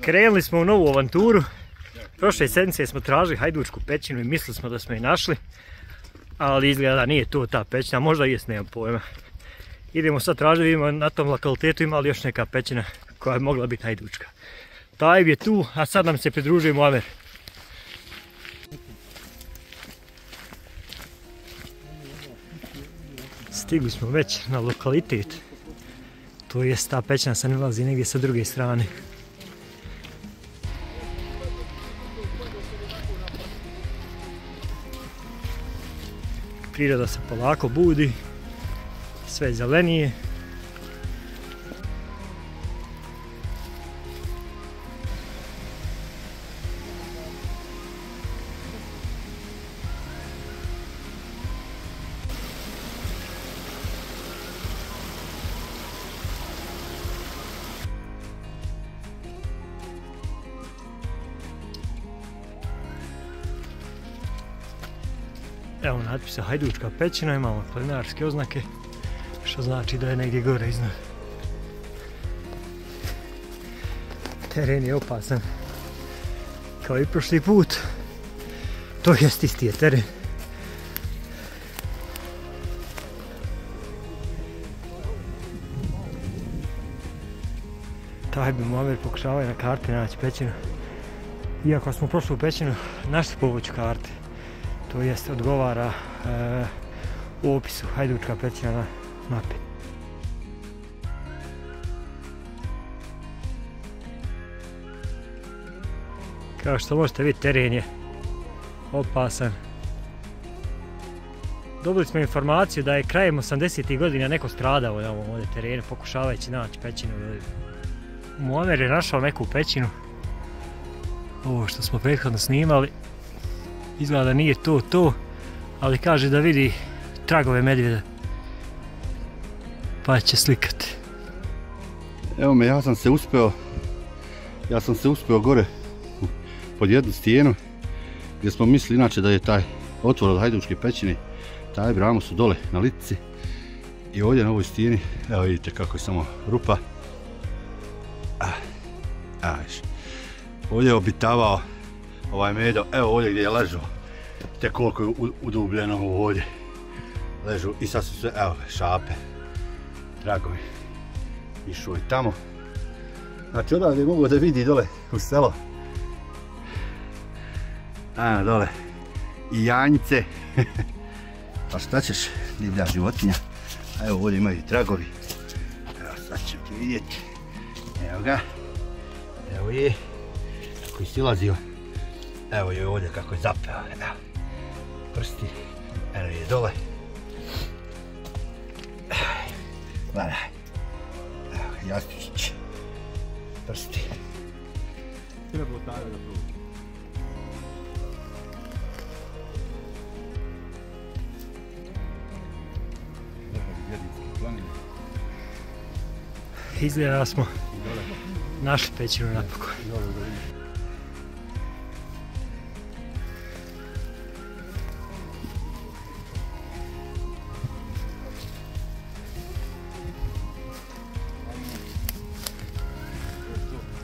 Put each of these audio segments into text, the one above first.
Krenuli smo u novu avanturu. Prošle sedmice smo tražili hajdučku pećinu i mislili smo da smo je našli. Ali izgleda da nije to ta pećina, možda jest, nemam pojma. Idemo sad tražiti, vidimo na tom lokalitetu ima li još neka pećina koja je mogla biti hajdučka. Tajb je tu, a sad nam se pridružuje Muamer. Stigli smo već na lokalitet. To jest, ta pećina se nalazi negdje sa druge strane. Priroda se polako budi, sve zelenije. Evo natpisa hajdučka pećina, imamo planinarske oznake, što znači da je negdje gore iznad. Teren je opasan, kao i prošli put, to jest isti je teren. Taj bi Muamer pokušavaju na karti naći pećinu. Iako smo prošli u pećinu, našli pomoću karte. To jest, odgovara u opisu hajdučka pećina na mapi. Kao što možete vidjeti, teren je opasan. Dobili smo informaciju da je krajem 80. godina neko stradao na ovom ovdje terenu pokušavajući naći pećinu. Muamer je našao neku pećinu. Ovo što smo prethodno snimali. Izgleda da nije to, ali kaže da vidi tragove medvjeda, pa će slikati. Evo me, ja sam se uspeo gore pod jednu stijenu, gdje smo mislili inače da je taj otvor od hajdučke pećine, taj bramo su dole na Litici. I ovdje na ovoj stijeni, evo vidite kako je samo rupa. Ovdje je obitavao ovaj medo, evo ovdje gdje je ležao, te koliko je udubljeno ovdje ležu i sad su sve, evo, šape, tragovi, išao je tamo. Znači odavde je mogo da vidi dole u selo, dole i janjce, pa šta ćeš, divlja životinja, a evo ovdje imaju tragovi, evo sad ćemo ti vidjeti, evo ga, evo je, kako je silazio. Evo je ovdje kako je zapeo, evo, prsti, evo je dole. Gledaj, evo, jastučić, prsti. Treba otare da prođe. Izgleda da smo našli pećinu napokon.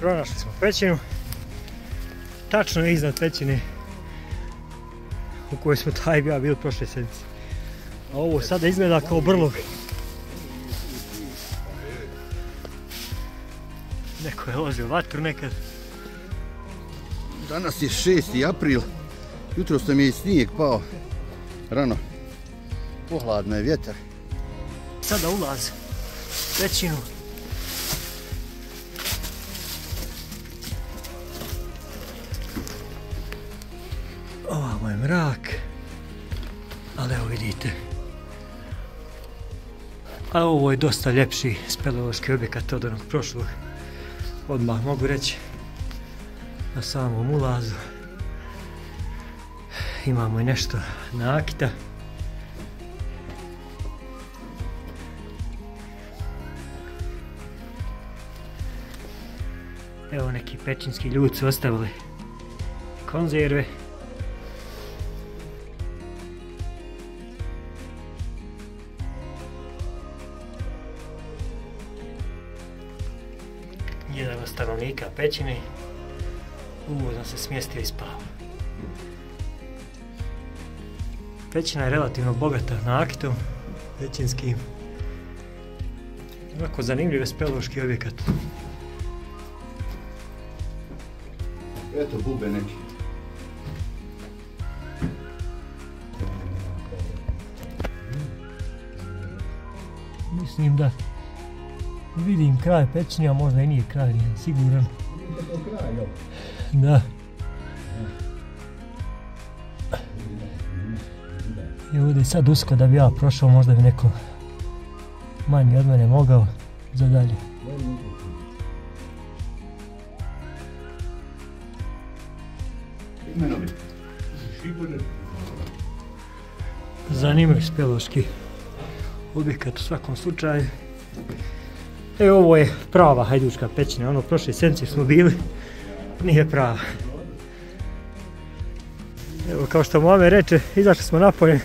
Pronašli smo pećinu, tačno iznad pećine u kojoj smo taj i ja bili prošle sedmice. A ovo sada izgleda kao brlog. Neko je ložio vatru nekad. Danas je 6. april, jutro sam je i snijeg pao, rano, pohladno je vjetar. Sada ulaz u pećinu. Ovamo je mrak, ali evo vidite. A ovo je dosta ljepši speleološki objekat od onog prošlog. Odmah mogu reći, na samom ulazu imamo i nešto nakita. Evo neki pećinski ljudi su ostavili konzerve. Jedan od stanovnika stanovnika pećine. Ugodno se smjestio i spava. Pećina je relativno bogata nakitom pećinskim. Ovako zanimljiv speleološki objekat. Eto bube neki. Mislim da vidim kraj pećine, a možda i nije kraj, nije siguran. Da. I ovdje je sad usko da bi ja prošao, možda bi neko manji od mene mogao za dalje. Zanimljiv speleološki objekat u svakom slučaju. Ovo je prava hajdučka pećina, ono prošle sedmice smo bili, nije prava. Evo, kao što mame reče, izašli smo napolje,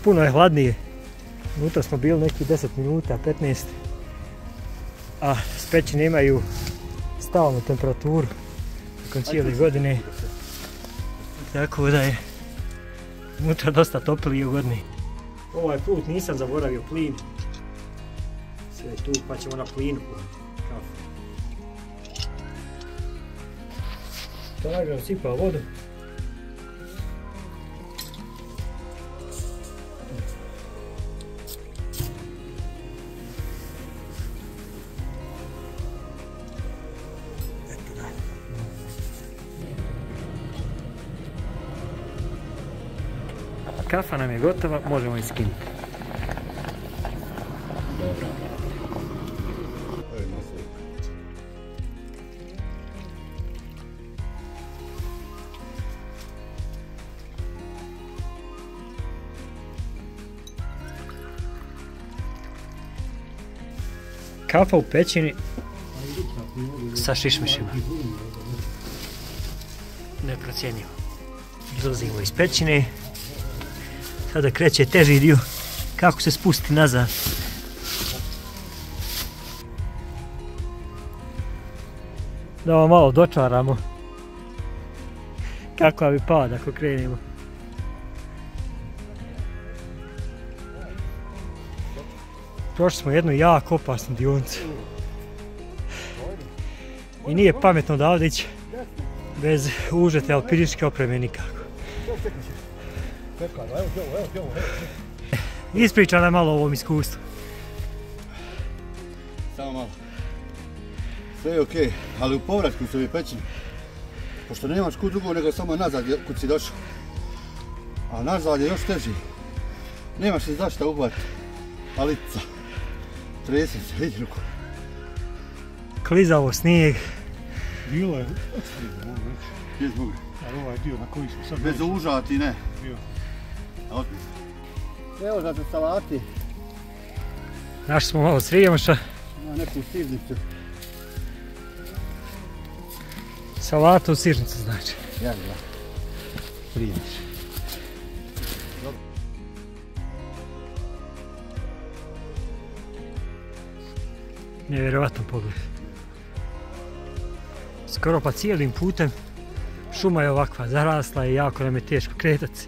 puno je hladnije. Unutra smo bili neki 10 minuta, 15, a s pećine imaju stalnu temperaturu tokom cijele godine, tako da je unutra dosta toplije i ugodnije. Ovaj put nisam zaboravio plin, sve je tu pa ćemo na plinu. Lagano sipao vodu. Kafa nam je gotova, možemo je skinuti. Kafa u pećini sa šišmišima. Neprocjenjivo. Izlazimo iz pećine. Sada kreće teži dio, kako se spustiti nazad. Da vam malo dočaramo kako bi pad ako krenemo. Prošli smo jednu jako opasnu dionicu. I nije pametno da ovdje ići bez užete alpinističke opreme nikako. Ispričaj nam malo o ovom iskustvu. Samo malo. Sve je okej, ali u povratku s ove pećine, pošto nemaš kud drugo nego samo nazad kud si došao. A nazad je još teži. Nemaš se zašta uhvatiti. Palica. Trese se, vidi ruku. Klizavo snijeg. Bilo je od snijega, mogu reći. Gdje zbog? Ali ovaj dio na koji smo sad... Bez užati, ne. Bio. Evo za salati. Našli smo malo srijemaša. Ima neku sirnicu. Salata u sirnicu znači. Ja ga. Primješ. Nevjerovatan pogled. Skoro pa cijelim putem. Šuma je ovakva, zarasla i jako nam je teško kretati se.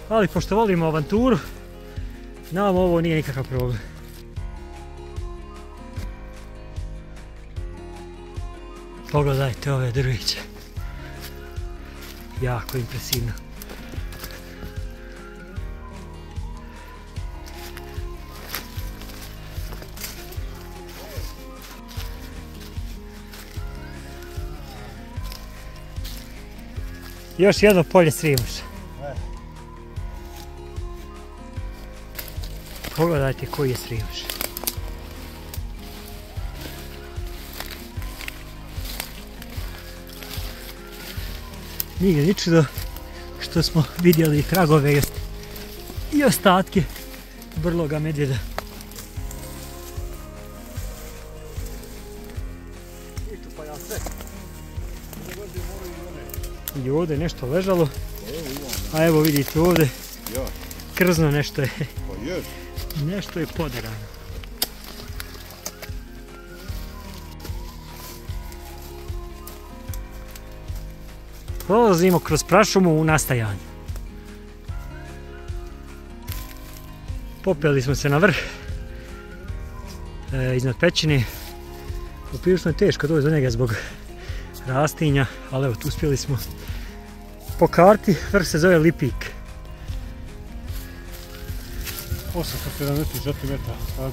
Ali pošto volimo avanturu, nam ovo nije nikakav problem. Pogledajte ove drviće. Jako impresivno. Još jedno polje srijemaša. Pogledajte koji je srijemaš. Nije ni čudo što smo vidjeli tragove i ostatke brloga medvjeda. I ovdje je nešto ležalo, a evo vidite ovdje, krzno nešto je, nešto je poderano. Prolazimo kroz prašumu u nastajanju. Popeli smo se na vrh iznad pećine. Prilično je teško doći do njega zbog rastinja, ali evo, uspjeli smo. Po karti vrh se zove Lipik. 874 metara.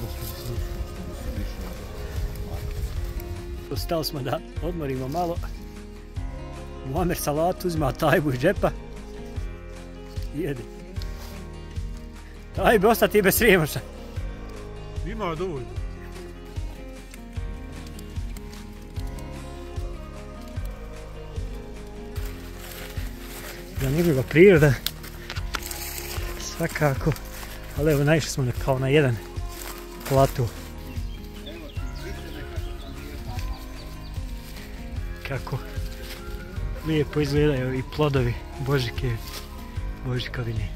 Stali smo da odmorimo malo. Muamer salatu uzima tajbu iz džepa i jede. Tajbe ostati bez srijemaša. Ima dovoljno. Zanimljiva priroda. Svakako. Ali evo, naišli smo kao na jedan platu. Kako lijepo izgledaju i plodovi božikavine.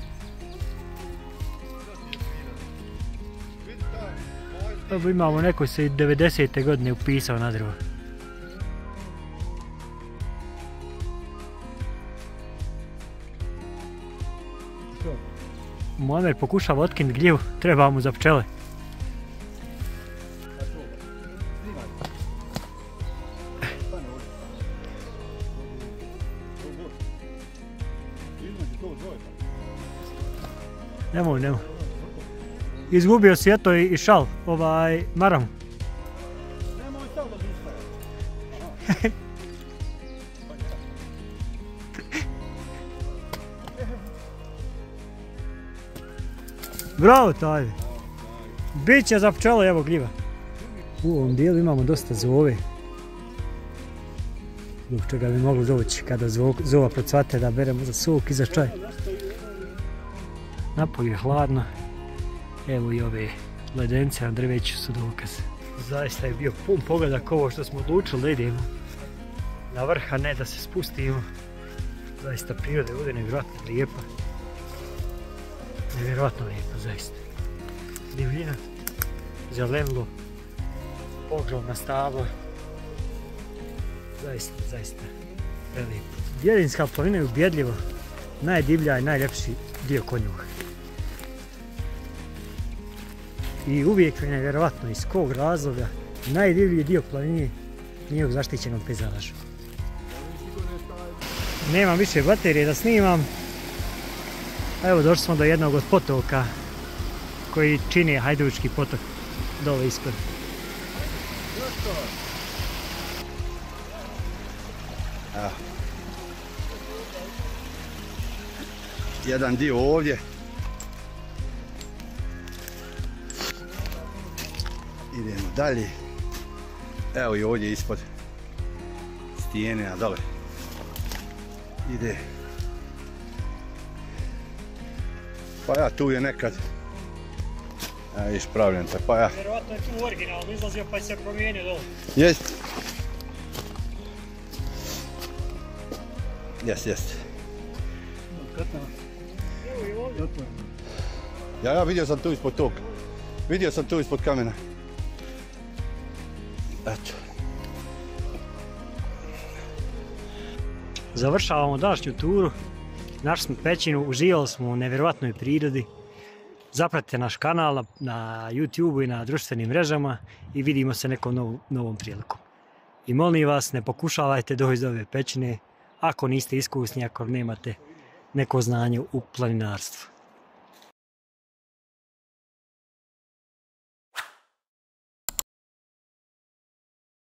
Evo, imamo neko se i 90. godine upisao na drvo. Muamer pokušava otkinuti gljivu, treba mu za pčele. Nemoj. Izgubio si eto i šal, maramu. Nemoj sad da zustaje. Bravo, Tajvi. Biće za pčele, evo gljiva. U ovom dijelu imamo dosta zove. Zbog čega bi moglo doći kada zova procvate da beremo za sok i za čaj. Napolju je hladno. Evo i ove ledence na drveću su dokaz. Zaista je bio pun pogodak ovo što smo odlučili da idemo na vrh, a ne da se spustimo. Zaista priroda je ovdje nevjerojatno lijepa. Nevjerojatno lijepa, zaista. Divljina, zelenilo, ogromna stabla. Zaista prelijepo. Bjedinska planina je ubjedljivo najdivlja i najljepši dio kod njuga. I uvijek je nevjerojatno iz kog razloga najdivlji dio planine nije u zaštićenom pejzažu. Nemam više baterije da snimam. Evo, došli smo do jednog od potoka koji čini Hajdučki potok dole ispod. Jedan dio ovdje. Idemo dalje. Evo i ovdje ispod stijene, a dole ide. Pa ja, tu je nekad ispravljen se, pa ja. Vjerovatno je tu originalno izlazio pa je se promijenio dole. Jest. Jest. Evo i ovdje. Ja vidio sam tu ispod tog. Vidio sam tu ispod kamena. Eto. Završavamo današnju turu. Našli smo pećinu, uživali smo u nevjerojatnoj prirodi. Zapratite naš kanal na YouTube i na društvenim mrežama i vidimo se nekom novom prilikom. I molim vas, ne pokušavajte doći do ove pećine ako niste iskusni, ako nemate neko znanje u planinarstvu.